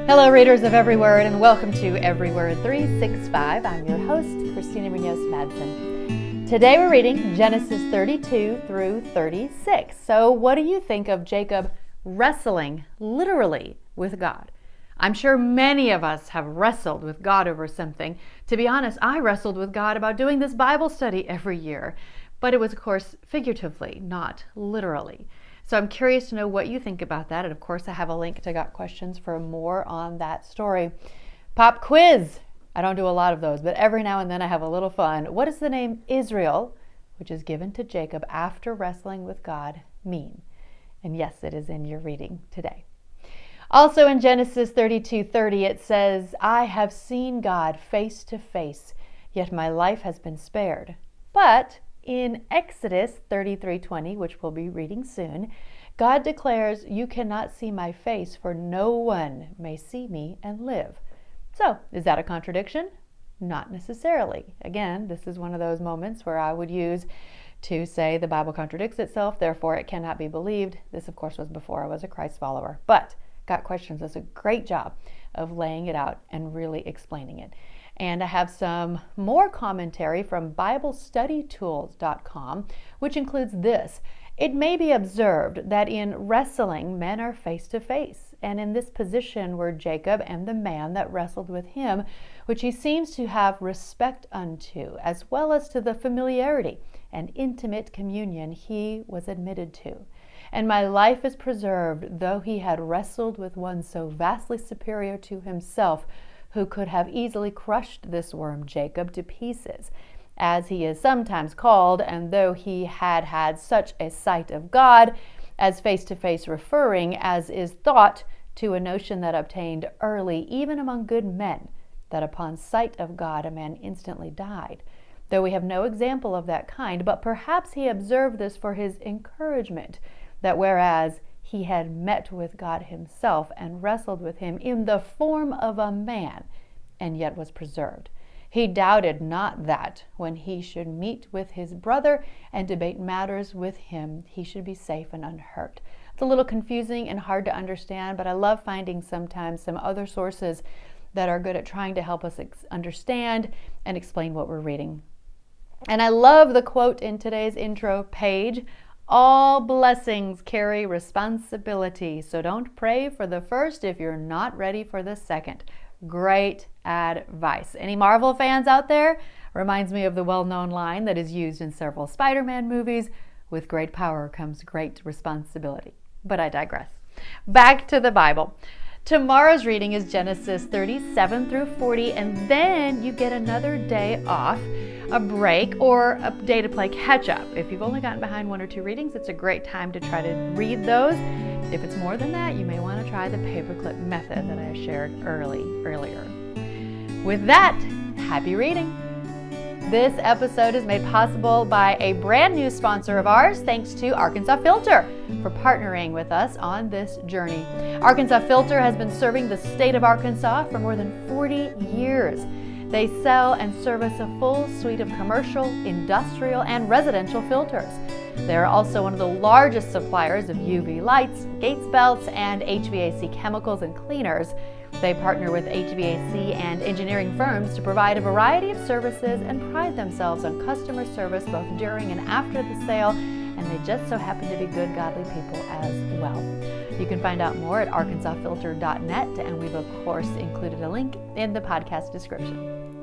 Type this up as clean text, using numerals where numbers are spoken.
Hello, readers of Every Word, and welcome to Every Word 365. I'm your host, Christina Munoz Madsen. Today we're reading Genesis 32 through 36. So what do you think of Jacob wrestling literally with God? I'm sure many of us have wrestled with God over something. To be honest, I wrestled with God about doing this Bible study every year, but it was, of course, figuratively, not literally. So I'm curious to know what you think about that. And of course, I have a link to Got Questions for more on that story. Pop quiz. I don't do a lot of those, but every now and then I have a little fun. What does the name Israel, which is given to Jacob after wrestling with God, mean? And yes, it is in your reading today. Also in Genesis 32:30, it says, I have seen God face to face, yet my life has been spared. But in Exodus 33:20, which we'll be reading soon, God declares, you cannot see my face, for no one may see me and live. So, is that a contradiction? Not necessarily. Again, this is one of those moments where I would use to say the Bible contradicts itself, therefore it cannot be believed. This, of course, was before I was a Christ follower. But Got Questions does a great job of laying it out and really explaining it. And I have some more commentary from BibleStudyTools.com, which includes this. It may be observed that in wrestling, men are face to face, and in this position were Jacob and the man that wrestled with him, which he seems to have respect unto, as well as to the familiarity and intimate communion he was admitted to. And my life is preserved, though he had wrestled with one so vastly superior to himself, who could have easily crushed this worm Jacob to pieces, as he is sometimes called, and though he had had such a sight of God, as face-to-face referring, as is thought, to a notion that obtained early, even among good men, that upon sight of God a man instantly died. Though we have no example of that kind, but perhaps he observed this for his encouragement, that whereas he had met with God himself and wrestled with him in the form of a man, and yet was preserved. He doubted not that when he should meet with his brother and debate matters with him, he should be safe and unhurt. It's a little confusing and hard to understand, but I love finding sometimes some other sources that are good at trying to help us understand and explain what we're reading. And I love the quote in today's intro page. All blessings carry responsibility, so don't pray for the first if you're not ready for the second. Great advice. Any Marvel fans out there? Reminds me of the well-known line that is used in several Spider-Man movies, with great power comes great responsibility. But I digress. Back to the Bible. Tomorrow's reading is Genesis 37 through 40, and then you get another day off, a break, or a day to play catch up. If you've only gotten behind one or two readings, it's a great time to try to read those. If it's more than that, you may want to try the paperclip method that I shared earlier. With that, happy reading. This episode is made possible by a brand new sponsor of ours, thanks to Arkansas Filter for partnering with us on this journey. Arkansas Filter has been serving the state of Arkansas for more than 40 years. They sell and service a full suite of commercial, industrial, and residential filters. They are also one of the largest suppliers of UV lights, Gates belts, and HVAC chemicals and cleaners. They partner with HVAC and engineering firms to provide a variety of services and pride themselves on customer service both during and after the sale, and they just so happen to be good, godly people as well. You can find out more at arkansasfilter.net, and we've of course included a link in the podcast description.